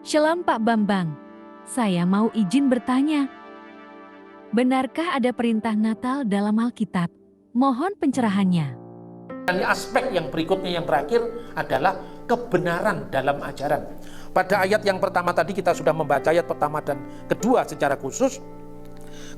Shalom Pak Bambang, saya mau izin bertanya. Benarkah ada perintah Natal dalam Alkitab? Mohon pencerahannya. Dan aspek yang berikutnya yang terakhir adalah kebenaran dalam ajaran. Pada ayat yang pertama tadi kita sudah membaca ayat pertama dan kedua secara khusus.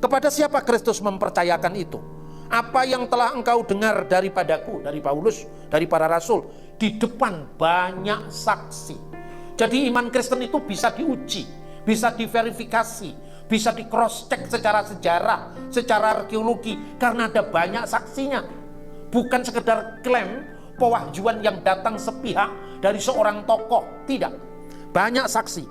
Kepada siapa Kristus mempercayakan itu? Apa yang telah engkau dengar daripadaku, dari Paulus, dari para rasul, di depan banyak saksi. Jadi iman Kristen itu bisa diuji, bisa diverifikasi, bisa di cross check secara sejarah, secara arkeologi, karena ada banyak saksinya. Bukan sekedar klaim pewahjuan yang datang sepihak dari seorang tokoh, tidak. Banyak saksi.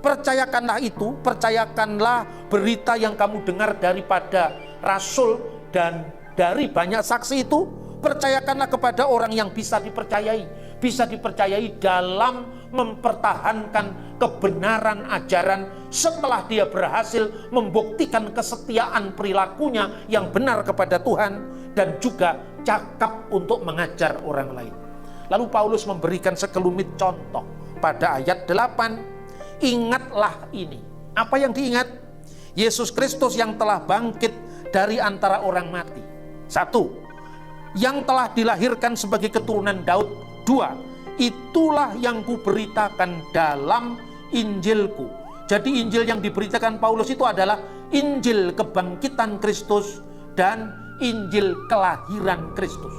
Percayakanlah itu, percayakanlah berita yang kamu dengar daripada rasul dan dari banyak saksi itu, percayakanlah kepada orang yang bisa dipercayai dalam mempertahankan kebenaran ajaran setelah dia berhasil membuktikan kesetiaan perilakunya yang benar kepada Tuhan dan juga cakap untuk mengajar orang lain. Lalu Paulus memberikan sekelumit contoh pada ayat 8. Ingatlah ini. Apa yang diingat? Yesus Kristus yang telah bangkit dari antara orang mati. 1. Yang telah dilahirkan sebagai keturunan Daud. 2. Itulah yang kuberitakan dalam Injilku. Jadi Injil yang diberitakan Paulus itu adalah Injil kebangkitan Kristus dan Injil kelahiran Kristus.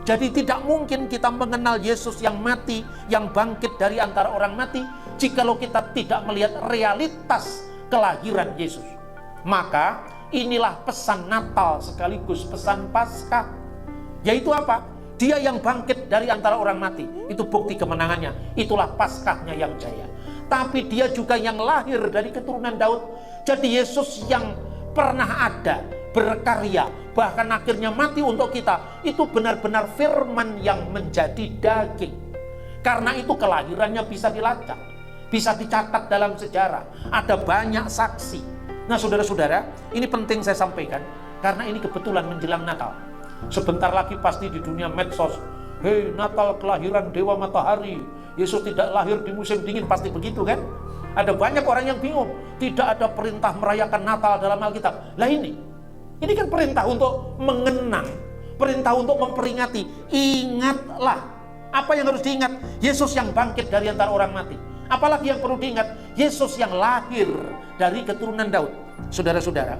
Jadi tidak mungkin kita mengenal Yesus yang mati, yang bangkit dari antara orang mati, jikalau kita tidak melihat realitas kelahiran Yesus. Maka inilah pesan Natal sekaligus pesan Paskah. Yaitu apa? Dia yang bangkit dari antara orang mati, itu bukti kemenangannya, itulah Paskahnya yang jaya. Tapi dia juga yang lahir dari keturunan Daud. Jadi Yesus yang pernah ada, berkarya, bahkan akhirnya mati untuk kita, itu benar-benar firman yang menjadi daging. Karena itu kelahirannya bisa dilacak, bisa dicatat dalam sejarah, ada banyak saksi. Nah saudara-saudara, ini penting saya sampaikan, karena ini kebetulan menjelang Natal. Sebentar lagi pasti di dunia medsos, hei Natal kelahiran Dewa Matahari, Yesus tidak lahir di musim dingin, pasti begitu kan? Ada banyak orang yang bingung, tidak ada perintah merayakan Natal dalam Alkitab. Lah ini kan perintah untuk mengenang, perintah untuk memperingati. Ingatlah, apa yang harus diingat? Yesus yang bangkit dari antara orang mati. Apalagi yang perlu diingat? Yesus yang lahir dari keturunan Daud. Saudara-saudara,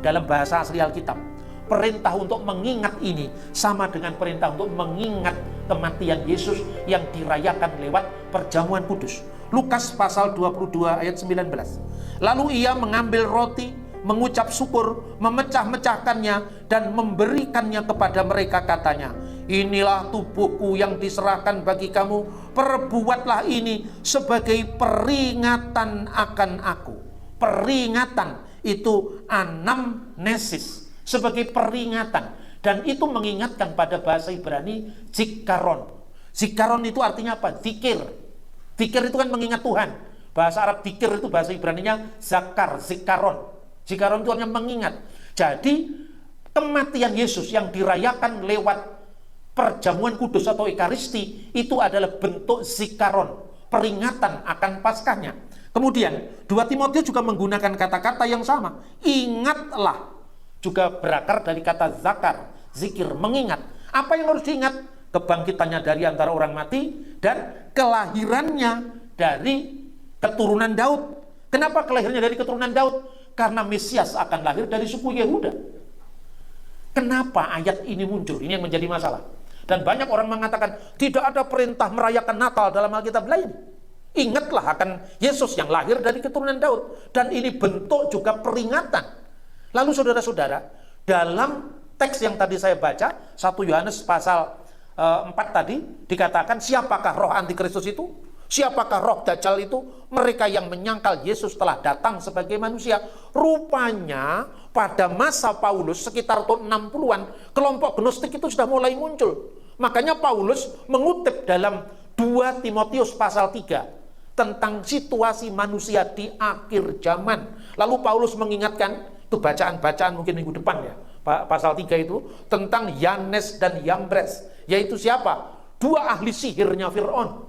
dalam bahasa asli Alkitab, perintah untuk mengingat ini sama dengan perintah untuk mengingat kematian Yesus yang dirayakan lewat perjamuan kudus. Lukas pasal 22 ayat 19. Lalu ia mengambil roti, mengucap syukur, memecah-mecahkannya dan memberikannya kepada mereka, katanya, inilah tubuhku yang diserahkan bagi kamu, perbuatlah ini sebagai peringatan akan aku. Peringatan itu anamnesis, sebagai peringatan, dan itu mengingatkan pada bahasa Ibrani zikaron. Zikaron itu artinya apa? Zikir. Zikir itu kan mengingat Tuhan. Bahasa Arab zikir itu bahasa Ibraninya zakar, zikaron. Zikaron itu artinya mengingat. Jadi kematian Yesus yang dirayakan lewat perjamuan kudus atau ekaristi itu adalah bentuk zikaron, peringatan akan Paskahnya. Kemudian 2 Timotius juga menggunakan kata-kata yang sama. Ingatlah, juga berakar dari kata zakar, zikir, mengingat. Apa yang harus diingat? Kebangkitannya dari antara orang mati dan kelahirannya dari keturunan Daud. Kenapa kelahirannya dari keturunan Daud? Karena Mesias akan lahir dari suku Yehuda. Kenapa ayat ini muncul? Ini yang menjadi masalah. Dan banyak orang mengatakan tidak ada perintah merayakan Natal dalam Alkitab lain. Ingatlah akan Yesus yang lahir dari keturunan Daud. Dan ini bentuk juga peringatan. Lalu saudara-saudara, dalam teks yang tadi saya baca, 1 Yohanes pasal 4 tadi, dikatakan siapakah roh antikristus itu? Siapakah roh Dajjal itu? Mereka yang menyangkal Yesus telah datang sebagai manusia. Rupanya pada masa Paulus sekitar tahun 60-an, kelompok gnostik itu sudah mulai muncul. Makanya Paulus mengutip dalam 2 Timotius pasal 3 tentang situasi manusia di akhir zaman. Lalu Paulus mengingatkan, itu bacaan-bacaan mungkin minggu depan ya, pasal 3 itu tentang Yanes dan Yambres, yaitu siapa? 2 ahli sihirnya Fir'aun.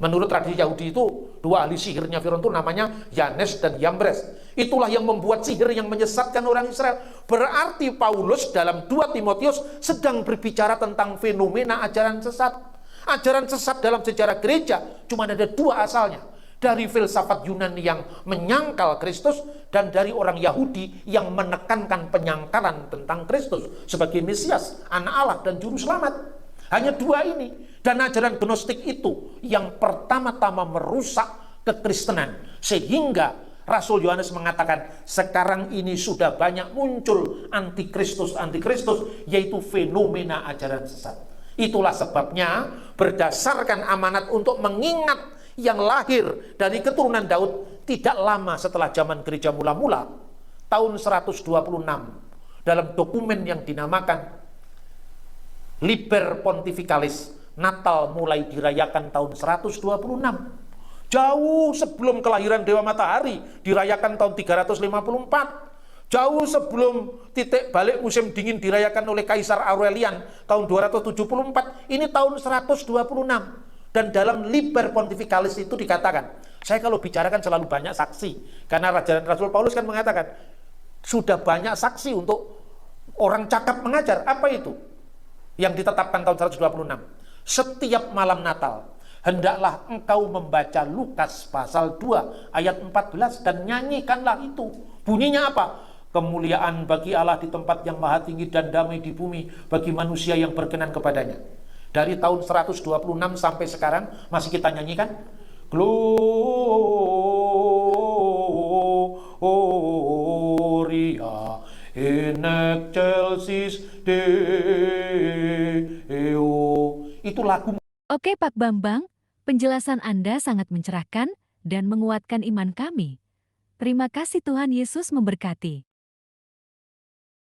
Menurut tradisi Yahudi itu, dua ahli sihirnya Firaun itu namanya Yanes dan Yambres. Itulah yang membuat sihir yang menyesatkan orang Israel. Berarti Paulus dalam 2 Timotius sedang berbicara tentang fenomena ajaran sesat. Ajaran sesat dalam sejarah gereja cuma ada 2 asalnya. Dari filsafat Yunani yang menyangkal Kristus dan dari orang Yahudi yang menekankan penyangkalan tentang Kristus sebagai Mesias, anak Allah dan juru selamat. Hanya 2 ini. Dan ajaran Gnostik itu yang pertama-tama merusak kekristenan. Sehingga Rasul Yohanes mengatakan sekarang ini sudah banyak muncul antikristus, yaitu fenomena ajaran sesat. Itulah sebabnya berdasarkan amanat untuk mengingat yang lahir dari keturunan Daud tidak lama setelah zaman gereja mula-mula, tahun 126, dalam dokumen yang dinamakan Liber Pontificalis, Natal mulai dirayakan tahun 126. Jauh sebelum kelahiran Dewa Matahari, dirayakan tahun 354. Jauh sebelum titik balik musim dingin dirayakan oleh Kaisar Aurelian tahun 274. Ini tahun 126. Dan dalam Liber Pontificalis itu dikatakan, saya kalau bicarakan selalu banyak saksi. Karena Rasul Paulus kan mengatakan, sudah banyak saksi untuk orang cakap mengajar. Apa itu? Yang ditetapkan tahun 126. Setiap malam Natal, hendaklah engkau membaca Lukas pasal 2 ayat 14 dan nyanyikanlah itu. Bunyinya apa? Kemuliaan bagi Allah di tempat yang maha tinggi dan damai di bumi bagi manusia yang berkenan kepadanya. Dari tahun 126 sampai sekarang masih kita nyanyikan Gloria in excelsis Deo. Itu lagu. Oke Pak Bambang, penjelasan Anda sangat mencerahkan dan menguatkan iman kami. Terima kasih, Tuhan Yesus memberkati.